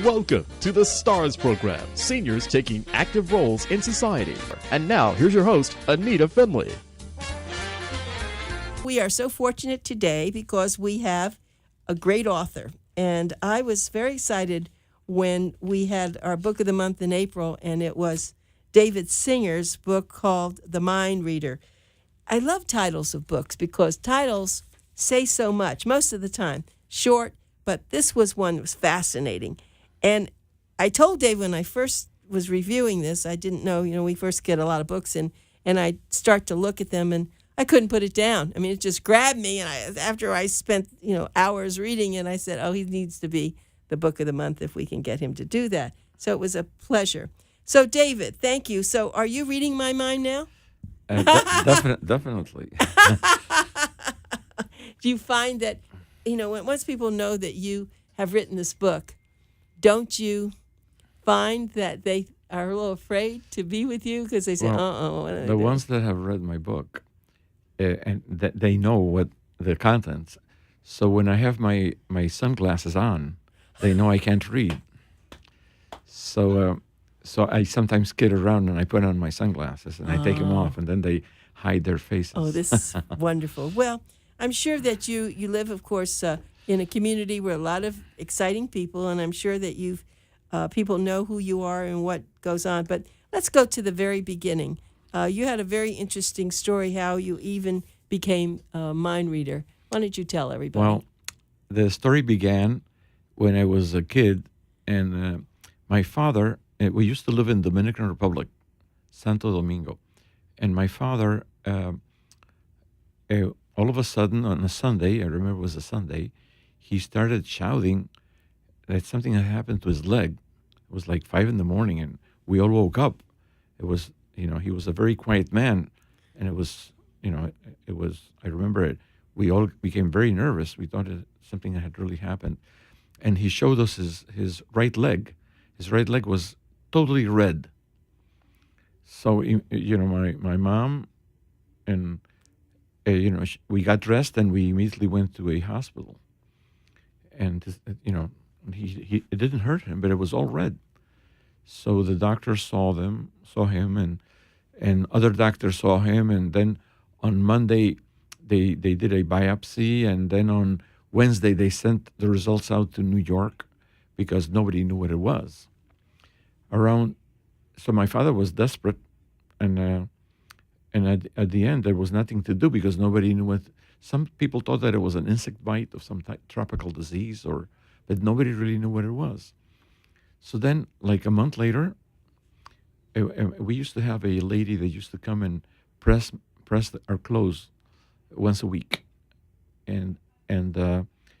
Welcome to the STARS program, seniors taking active roles in society. And now, here's your host, ANITA FINLEY. We are so fortunate today because we have a great author. And I was very excited when we had our book of the month in April, and it was David Singer's book called The Mind Reader. I love titles of books because titles say so much, most of the time. Short, but this was one that was fascinating. And I told Dave when I first was reviewing this, I didn't know, we first get a lot of books and I start to look at them and I couldn't put it down. I mean, it just grabbed me. And after I spent, hours reading it, I said, he needs to be the book of the month if we can get him to do that. So it was a pleasure. So David, thank you. So are you reading my mind now? Definitely. Do you find that, once people know that you have written this book, don't you find that they are a little afraid to be with you because they say, the ones that have read my book, and that they know what the contents. So when I have my sunglasses on, they know I can't read. So I sometimes kid around and I put on my sunglasses and I take them off, and then they hide their faces. Oh, this is wonderful. Well, I'm sure that you live, of course, in a community where a lot of exciting people, and I'm sure that people know who you are and what goes on. But let's go to the very beginning. You had a very interesting story how you even became a mind reader. Why don't you tell everybody? Well, the story began when I was a kid, and my father, we used to live in Dominican Republic, Santo Domingo, and my father, all of a sudden on a Sunday, I remember it was a Sunday, he started shouting that something had happened to his leg. It was like 5 a.m, and we all woke up. It was, he was a very quiet man, and it was, I remember it. We all became very nervous. We thought something had really happened. And he showed us his right leg. His right leg was totally red. So, my mom and, we got dressed and we immediately went to a hospital. And, it didn't hurt him, but it was all red. So the doctor saw him, and other doctors saw him. And then on Monday, they did a biopsy. And then on Wednesday, they sent the results out to New York because nobody knew what it was. So my father was desperate, and at the end, there was nothing to do because nobody knew what. Some people thought that it was an insect bite of some tropical disease, but nobody really knew what it was. So then, like a month later, we used to have a lady that used to come and press our clothes once a week, and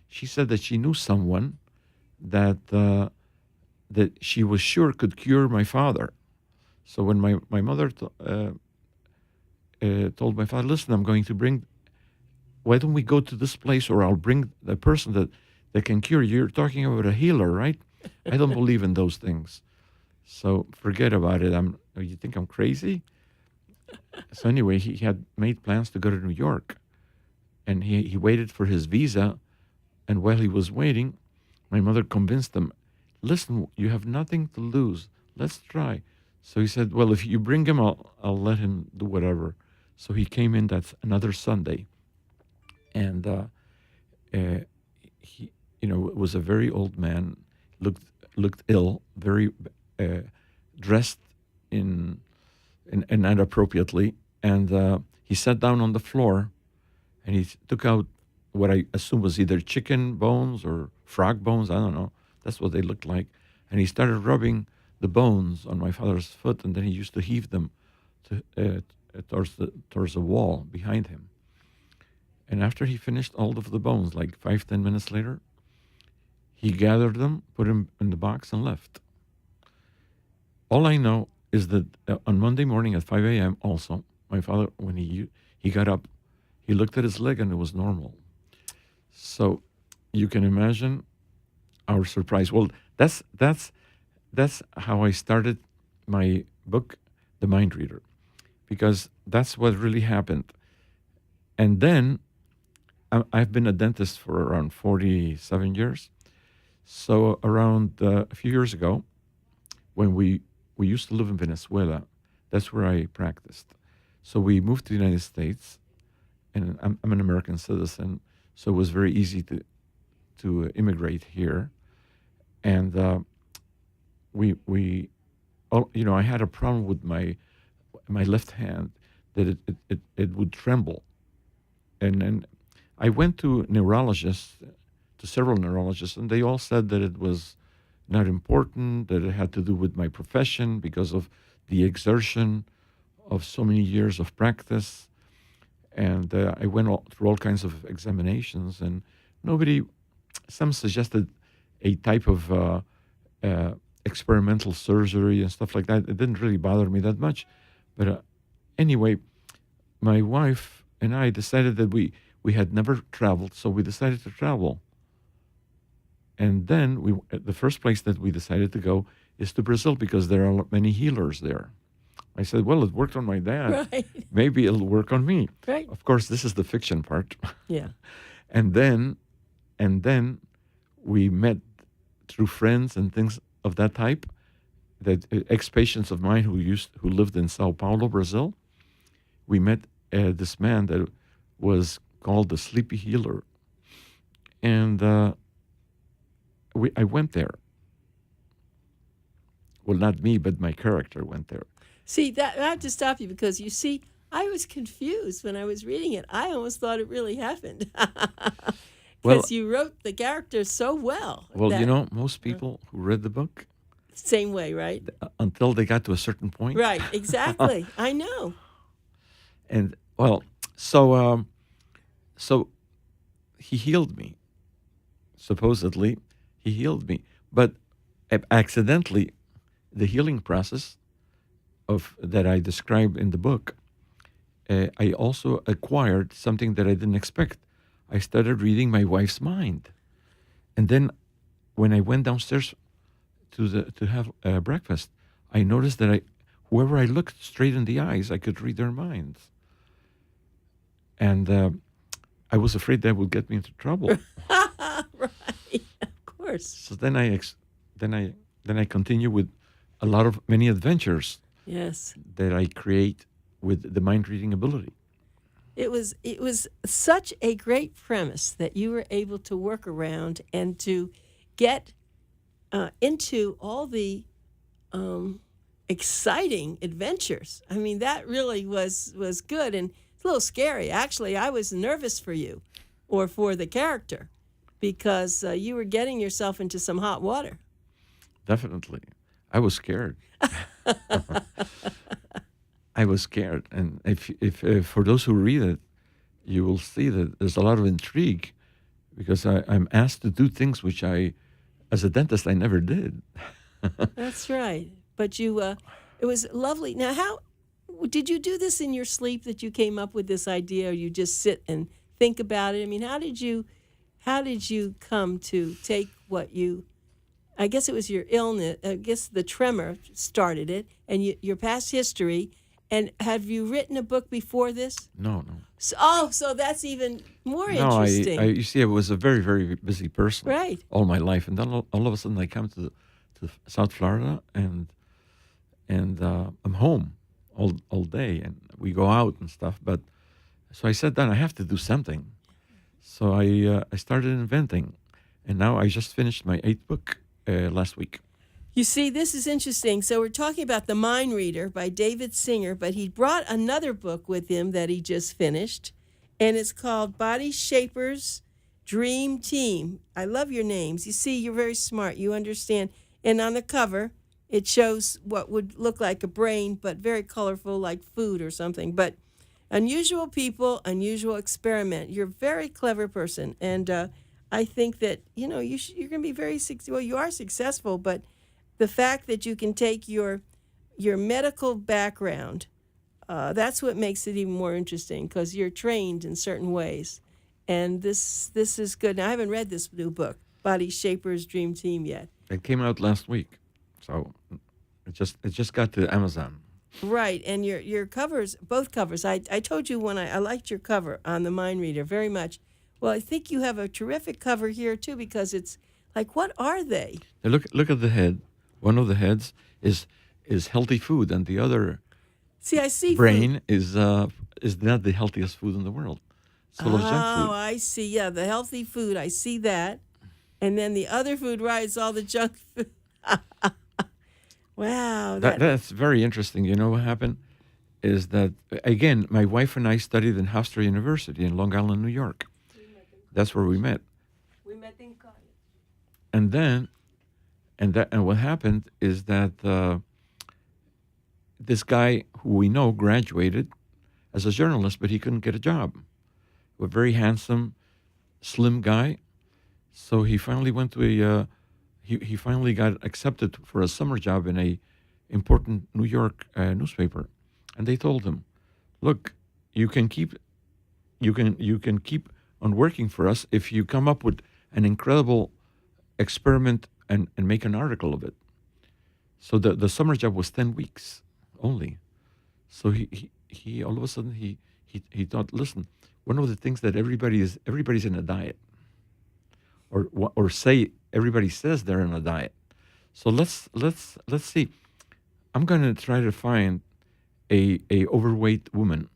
she said that she knew someone that she was sure could cure my father. So when my mother told my father, listen, I'm going to why don't we go to this place, or I'll bring the person that can cure you. You're talking about a healer, right? I don't believe in those things. So forget about it. You think I'm crazy? So anyway, he had made plans to go to New York, and he waited for his visa. And while he was waiting, my mother convinced him, listen, you have nothing to lose. Let's try. So he said, well, if you bring him, I'll let him do whatever. So he came in that another Sunday. And he, was a very old man, looked ill, very dressed in inappropriately, and he sat down on the floor, and he took out what I assume was either chicken bones or frog bones. I don't know. That's what they looked like, and he started rubbing the bones on my father's foot, and then he used to heave them towards the wall behind him. And after he finished all of the bones, like 5-10 minutes later, he gathered them, put them in the box, and left. All I know is that on Monday morning at 5 a.m. also, my father, when he got up, he looked at his leg and it was normal. So you can imagine our surprise. Well, that's how I started my book, The Mind Reader, because that's what really happened. And then I've been a dentist for around 47 years. So around a few years ago, when we used to live in Venezuela, that's where I practiced. So we moved to the United States, and I'm an American citizen, so it was very easy to immigrate here. And I had a problem with my left hand that it would tremble, and then I went to several neurologists, and they all said that it was not important, that it had to do with my profession because of the exertion of so many years of practice. And I went through all kinds of examinations, and some suggested a type of experimental surgery and stuff like that. It didn't really bother me that much. But anyway, my wife and I decided that we had never traveled, so we decided to travel. And then the first place that we decided to go is to Brazil because there are many healers there. I said, well, it worked on my dad. Right. Maybe it'll work on me. Right. Of course, this is the fiction part. Yeah. And then we met through friends and things of that type, that ex-patients of mine who lived in Sao Paulo, Brazil. We met this man that was called the Sleepy Healer. And I went there. Well, not me, but my character went there. See, that I have to stop you because you see, I was confused when I was reading it. I almost thought it really happened because you wrote the character so well. Well, most people who read the book, same way, right? Until they got to a certain point. Right, exactly. I know. And so he healed me. Supposedly, he healed me, but accidentally, the healing process that I described in the book, I also acquired something that I didn't expect. I started reading my wife's mind, and then when I went downstairs to have breakfast, I noticed that whoever I looked straight in the eyes, I could read their minds, and I was afraid that would get me into trouble. Right, of course. So then I continue with many adventures. Yes. That I create with the mind reading ability. It was such a great premise that you were able to work around and to get into all the exciting adventures. I mean, that really was good, and it's a little scary. Actually, I was nervous for you or for the character because you were getting yourself into some hot water. Definitely. I was scared. I was scared, and if for those who read it, you will see that there's a lot of intrigue, because I'm asked to do things which as a dentist, I never did. That's right. But it was lovely. Now, how did you do this in your sleep? That you came up with this idea, or you just sit and think about it? I mean, how did you come to take what you? I guess it was your illness. I guess the tremor started it, and your past history. And have you written a book before this? No. So that's even more interesting. You see, I was a very, very busy person, right, all my life, and then all of a sudden I come to South Florida, and I'm home all day, and we go out and stuff. But so I sat down. I have to do something. So I started inventing, and now I just finished my 8th book last week. You see, this is interesting. So we're talking about The Mind Reader by David Singer, but he brought another book with him that he just finished, and it's called Body Shapers Dream Team. I love your names. You see, you're very smart. You understand. And on the cover, it shows what would look like a brain, but very colorful, like food or something. But unusual people, unusual experiment. You're a very clever person, and I think that, you're going to be very successful. Well, you are successful, but the fact that you can take your medical background, that's what makes it even more interesting, because you're trained in certain ways. And this is good. Now, I haven't read this new book, Body Shapers Dream Team, yet. It came out last week, so it just got to Amazon. Right, and your covers, both covers. I told you when I liked your cover on The Mind Reader very much. Well, I think you have a terrific cover here, too, because it's Like, what are they? Now look at the head. One of the heads is healthy food, and the other See, I see brain food. is not the healthiest food in the world. It's full of junk Oh, food. I see. Yeah, the healthy food. I see that. And then the other food, right, is all the junk food. Wow. That's very interesting. You know what happened is that, again, my wife and I studied in Hofstra University in Long Island, New York. That's where we met. We met in college. And then, and what happened is that this guy who we know graduated as a journalist, but he couldn't get a job. A very handsome, slim guy. So he finally went to he finally got accepted for a summer job in a important New York newspaper, and they told him, "Look, you can keep on working for us if you come up with an incredible experiment and make an article of it." So the summer job was 10 weeks only. So he all of a sudden he thought, listen, one of the things that everybody's in a diet, or say everybody says they're in a diet. So let's see. I'm going to try to find a overweight woman.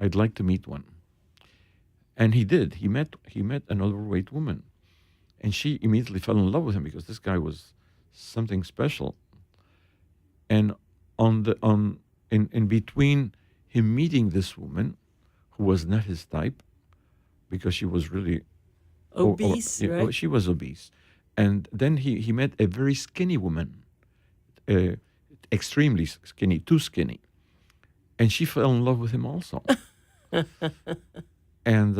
I'd like to meet one. And he did. He met an overweight woman, and she immediately fell in love with him because this guy was something special. And in between him meeting this woman, who was not his type, because she was really Obese, right? She was obese, and then he met a very skinny woman, extremely skinny, too skinny, and she fell in love with him also. And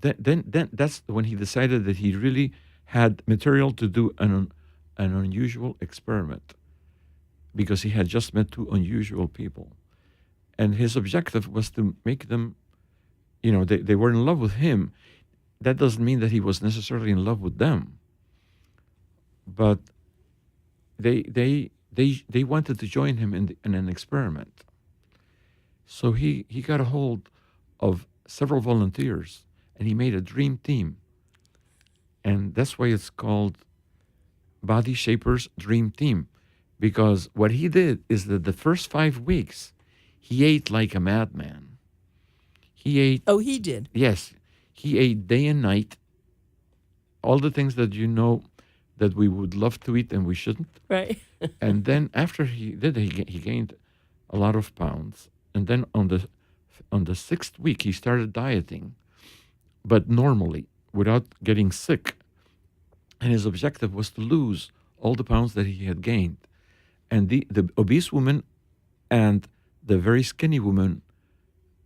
then that's when he decided that he really had material to do an unusual experiment, because he had just met two unusual people. And his objective was to make them, they were in love with him. That doesn't mean that he was necessarily in love with them. But they wanted to join him in an experiment. So he got a hold of several volunteers, and he made a dream team. And that's why it's called Body Shapers Dream Team. Because what he did is that the first 5 weeks, he ate like a madman. He ate. Oh, he did? Yes. He ate day and night, all the things that that we would love to eat and we shouldn't. Right. And then after he did, he gained a lot of pounds. And then on the 6th week, he started dieting, but normally, without getting sick. And his objective was to lose all the pounds that he had gained. And the obese woman and the very skinny woman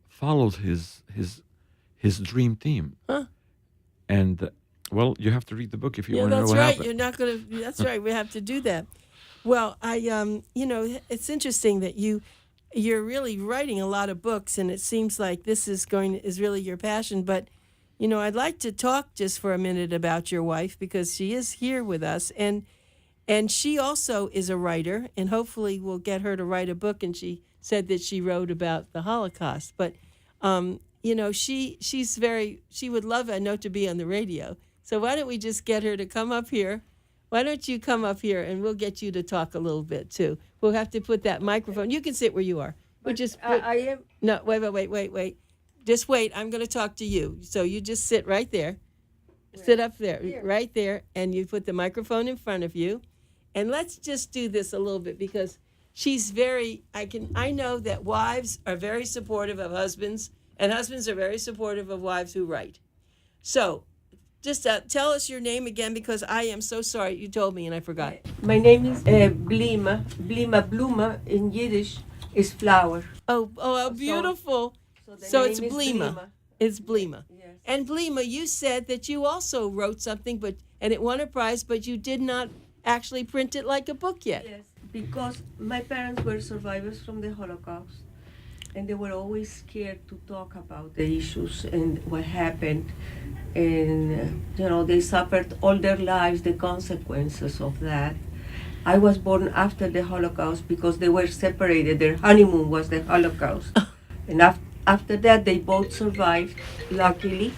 followed his dream team. Huh. And well, you have to read the book if you want to know what happened. You're not going to. That's right. We have to do that. Well, it's interesting that you're really writing a lot of books, and it seems like this is really your passion. But I'd like to talk just for a minute about your wife, because she is here with us, and she also is a writer, and hopefully we'll get her to write a book. And she said that she wrote about the Holocaust, but she would love, I know, to be on the radio. So why don't we just get her to come up here? Why don't you come up here, and we'll get you to talk a little bit too. We'll have to put that microphone. You can sit where you are. I am. No, wait. Just wait. I'm going to talk to you. So you just sit right there. Sit up there, Here. right there, and you put the microphone in front of you. And let's just do this a little bit, because she's I know that wives are very supportive of husbands, and husbands are very supportive of wives who write. So just tell us your name again, because I am so sorry. You told me and I forgot. My name is Blima. Bluma in Yiddish is flower. Oh, beautiful. the So name it's is Blima. It's Blima. Yes. And Blima, you said that you also wrote something, and it won a prize, but you did not actually print it like a book yet. Yes, because my parents were survivors from the Holocaust, and they were always scared to talk about the issues and what happened. And, they suffered all their lives the consequences of that. I was born after the Holocaust because they were separated. Their honeymoon was the Holocaust. And after that, they both survived, luckily.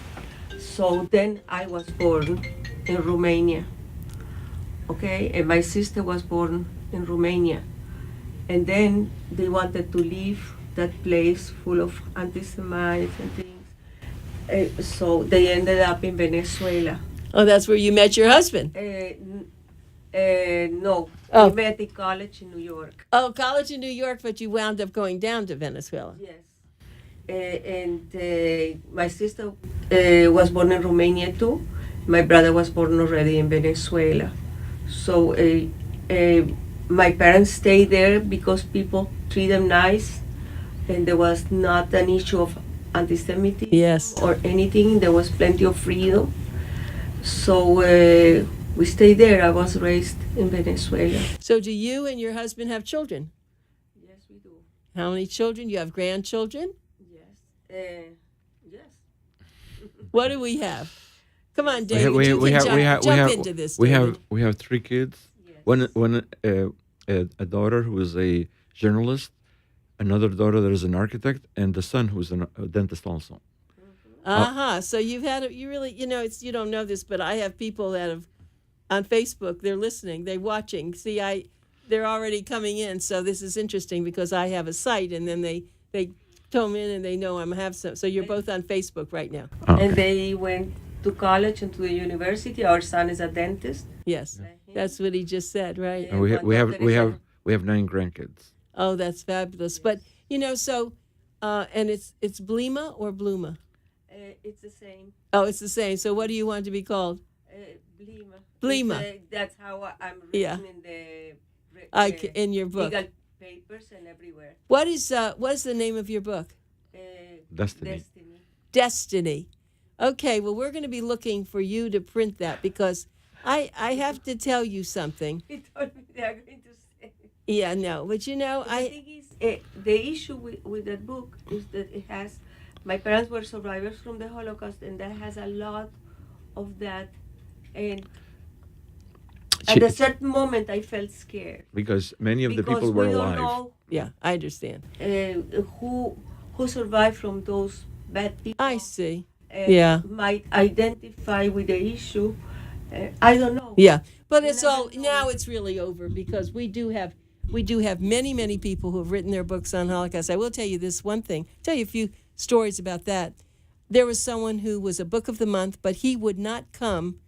So then I was born, in Romania. Okay, and my sister was born in Romania. And then they wanted to leave that place full of anti-Semites and things. So they ended up in Venezuela. Oh, that's where you met your husband. No, Oh. we met in college in New York. Oh, college in New York, but you wound up going down to Venezuela. Yes. My sister was born in Romania too. My brother was born already in Venezuela. So my parents stayed there because people treat them nice, and there was not an issue of anti-Semitism Yes. or anything. There was plenty of freedom. So we stayed there. I was raised in Venezuela. So do you and your husband have children? Yes, we do. How many children? You have grandchildren? Yes. Yes. What do we have? Come on, We David. have, we, you we can have, jump into this. we David. have 3 kids. Yes. One a daughter who is a journalist, another daughter that is an architect, and the son who's a dentist also. So you've had you really, it's, you don't know this, but I have people that have on Facebook. They're listening. They're watching. See, they're already coming in. So this is interesting because I have a site, and then they come in and they know I'm have some. So you're both on Facebook right now. Okay. And they went to college and to the university. Our son is a dentist. Yes, that's what he just said, right? And we have 9 grandkids. Oh, that's fabulous. But so, and it's Blima or Bluma? It's the same. Oh, it's the same. So what do you want to be called? Blima. Blima. That's how I'm written Yeah. in the In your book. legal papers and everywhere. What is the name of your book? Destiny. Destiny. Okay, well, we're going to be looking for you to print that because I have to tell you something. He told me they are going to say. Yeah, no, but The thing is, the issue with that book is that it has. My parents were survivors from the Holocaust, and that has a lot of that. And at a certain moment, I felt scared Because many of the because people were we don't alive. know yeah, I understand. who survived from those bad people. I see. And might identify with the issue. I don't know. Yeah, but You it's never all know. now. It's really over because we do have many people who have written their books on Holocaust. I will tell you this one thing. Tell you a few stories about that. There was someone who was a Book of the Month, but he would not come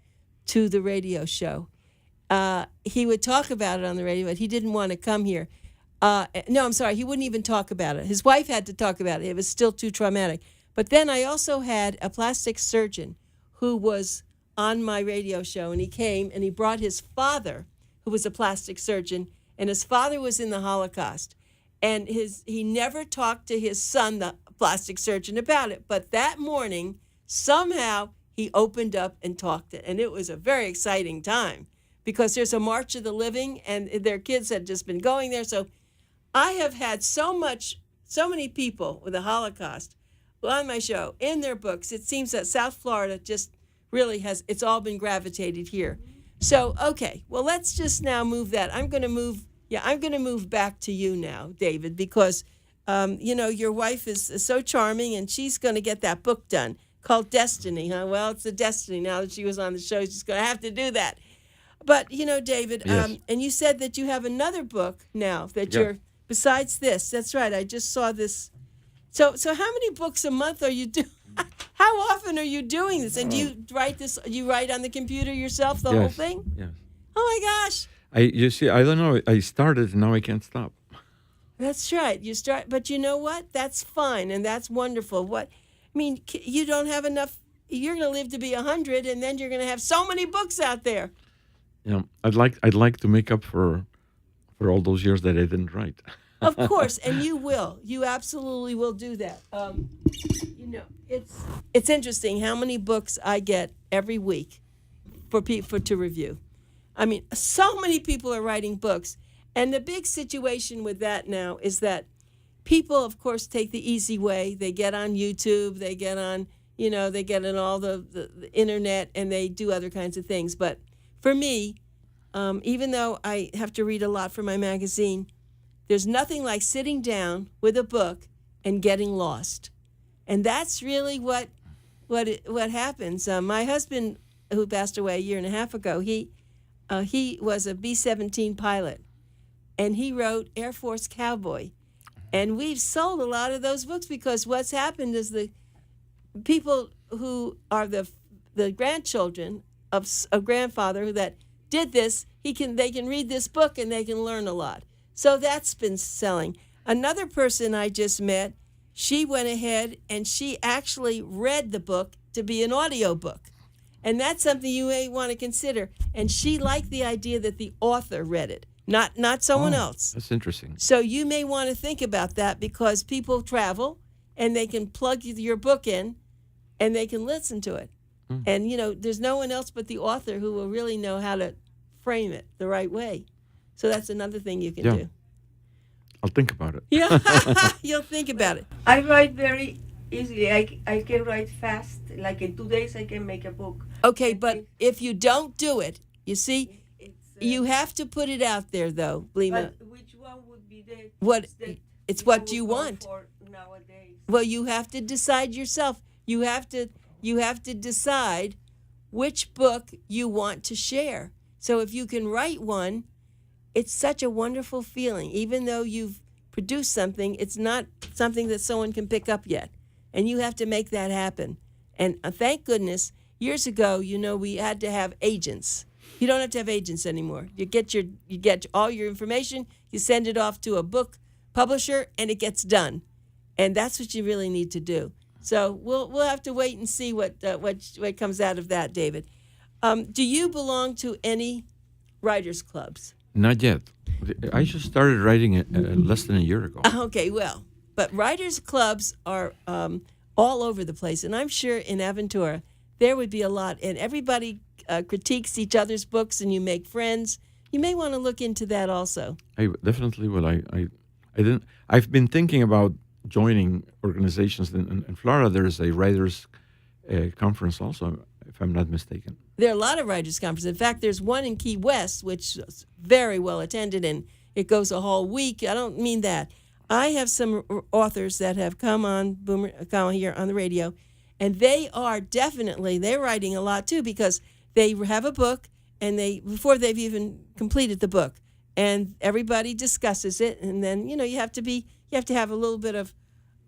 to the radio show. He would talk about it on the radio, but he didn't want to come here. No, I'm sorry. He wouldn't even talk about it. His wife had to talk about it. It was still too traumatic. But then I also had a plastic surgeon who was on my radio show, and he came and he brought his father, who was a plastic surgeon, and his father was in the Holocaust. And he never talked to his son, the plastic surgeon, about it. But that morning, somehow, he opened up and talked it. And it was a very exciting time because there's a March of the Living, and their kids had just been going there. So I have had so many people with the Holocaust on my show in their books. It seems that South Florida just really it's all been gravitated here. So, okay, well, let's just now move that. I'm going to move back to you now, David, because, your wife is so charming, and she's going to get that book done called Destiny. Huh? Well, it's a destiny. Now that she was on the show, she's going to have to do that. But, David, Yes. and you said that you have another book now that you're, besides this. That's right. I just saw this. So how many books a month are you doing? How often are you doing this? And do you write this? You write on the computer yourself, the whole thing? Yes. Oh my gosh, You see, I don't know. I started, and now I can't stop. that's right. You start, but you know what? That's fine, and that's wonderful. You don't have enough. You're going to live to be 100, and then you're going to have so many books out there. I'd like to make up for all those years that I didn't write. Of course, and you will. You absolutely will do that. It's interesting how many books I get every week for to review. I mean, so many people are writing books, and the big situation with that now is that people, of course, take the easy way. They get on YouTube, they get on, they get on all the internet, and they do other kinds of things. But for me, even though I have to read a lot for my magazine, there's nothing like sitting down with a book and getting lost. And that's really what happens. My husband who passed away a year and a half ago, he was a B-17 pilot, and he wrote Air Force Cowboy. And we've sold a lot of those books because what's happened is the people who are the grandchildren of a grandfather that did this, they can read this book and they can learn a lot. So that's been selling. Another person I just met, she went ahead and she actually read the book to be an audio book. And that's something you may want to consider. And she liked the idea that the author read it, not someone else. That's interesting. So you may want to think about that because people travel and they can plug your book in and they can listen to it. And, there's no one else but the author who will really know how to frame it the right way. So that's another thing you can do. I'll think about it. Yeah, you'll think about it. I write very easily. I can write fast. Like in 2 days, I can make a book. Okay, but if you don't do it, you see, you have to put it out there, though, Blima. But which one would be the It's what you want. For nowadays? Well, you have to decide yourself. You have to decide which book you want to share. So if you can write one, it's such a wonderful feeling. Even though you've produced something, it's not something that someone can pick up yet. And you have to make that happen. And thank goodness, years ago, we had to have agents. You don't have to have agents anymore. You get all your information, you send it off to a book publisher, and it gets done. And that's what you really need to do. So we'll have to wait and see what comes out of that, David. Do you belong to any writers' clubs? Not yet. I just started writing it less than a year ago. Okay, well, but writers' clubs are all over the place, and I'm sure in Aventura there would be a lot, and everybody critiques each other's books, and you make friends. You may want to look into that also. I definitely will. I didn't. I've been thinking about joining organizations in Florida. There's a writers' conference also, if I'm not mistaken. There are a lot of writers' conferences. In fact, there's one in Key West, which is very well attended, and it goes a whole week. I don't mean that. I have some authors that have come on BOOMER here on the radio, and they're writing a lot too because they have a book, and before they've even completed the book, and everybody discusses it, and then you have to have a little bit of,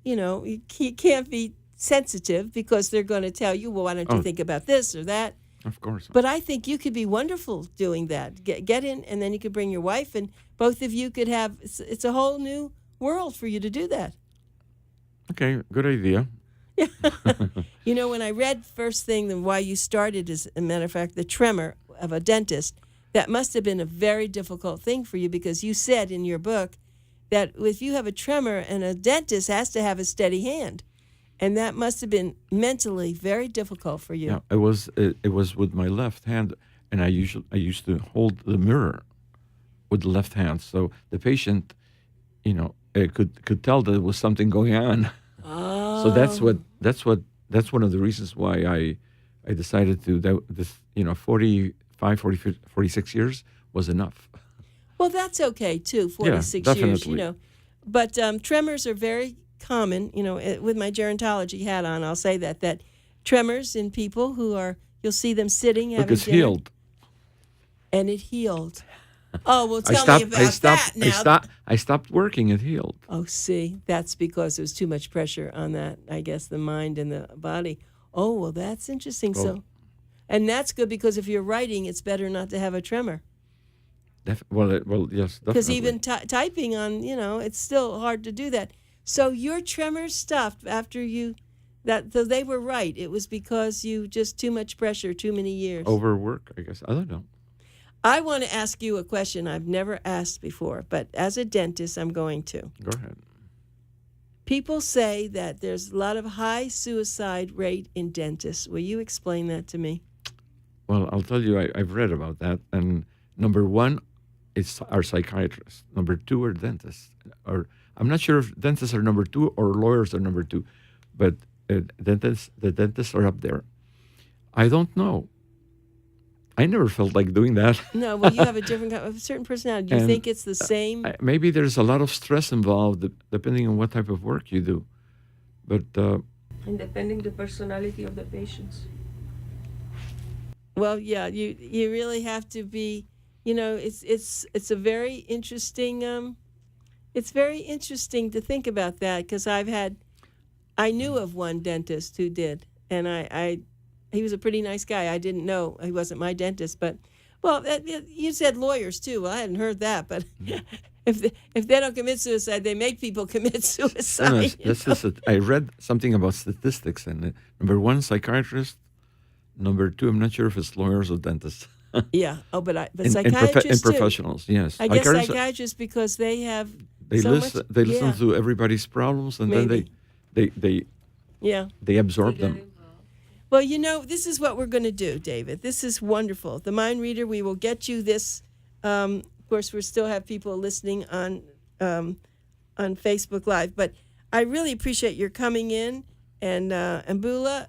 you can't be sensitive because they're going to tell you, well, why don't you think about this or that? Of course. But I think you could be wonderful doing that. Get in, and then you could bring your wife, and both of you could have. It's a whole new world for you to do that. Okay, good idea. Yeah. When I read first thing, then why you started, as a matter of fact, the tremor of a dentist, that must have been a very difficult thing for you because you said in your book that if you have a tremor and a dentist has to have a steady hand. And that must have been mentally very difficult for you. Yeah, it was with my left hand, and I used to hold the mirror with the left hand, so the patient, could tell there was something going on. Oh. So that's one of the reasons why I decided to this 46 years was enough. Well, that's okay too. 46 years, But tremors are very common, with my gerontology hat on, I'll say that tremors in people you'll see them sitting having it's dinner. Healed. And it healed. Oh, well, tell me about that now. I stopped working, it healed. Oh, see, that's because there was too much pressure on that, I guess, the mind and the body. Oh, well, that's interesting. So, and that's good because if you're writing, it's better not to have a tremor. Yes, definitely. Because even typing on, it's still hard to do that. So your tremors stopped after so they were right. It was because you just too much pressure, too many years. Overwork, I guess. I don't know. I want to ask you a question I've never asked before, but as a dentist, I'm going to. Go ahead. People say that there's a lot of high suicide rate in dentists. Will you explain that to me? Well, I'll tell you, I've read about that. And number one are psychiatrists. Number two are dentists. Or I'm not sure if dentists are number two or lawyers are number two, but the dentists are up there. I don't know. I never felt like doing that. No, well, you have a certain personality. Do you think it's the same? Maybe there's a lot of stress involved, depending on what type of work you do. But and depending the personality of the patients. Well, yeah, you really have to be, it's a very interesting it's very interesting to think about that because I knew of one dentist who did, and he was a pretty nice guy. I didn't know he wasn't my dentist, but well, you said lawyers too. Well, I hadn't heard that, but if they don't commit suicide, they make people commit suicide. I read something about statistics, and number one, psychiatrist. Number two, I'm not sure if it's lawyers or dentists. Yeah. Oh, but psychiatrists and too. professionals, yes. I guess psychiatrists because they have they so listen. much, They listen to everybody's problems, and Maybe. then they absorb them. Well, this is what we're going to do, David. This is wonderful. The Mind Reader. We will get you this. Of course, we still have people listening on Facebook Live, but I really appreciate your coming in and Blima.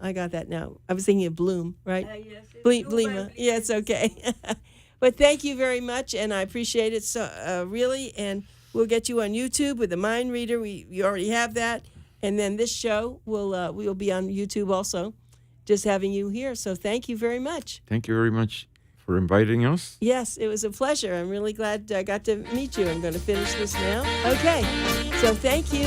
I got that now. I was thinking of Bloom, right? Yes, Blima. Yeah, it's okay. But thank you very much, and I appreciate it so really. And we'll get you on YouTube with the Mind Reader. We already have that, and then this show will be on YouTube also. Just having you here, so thank you very much. Thank you very much for inviting us. Yes, it was a pleasure. I'm really glad I got to meet you. I'm going to finish this now. Okay, so thank you.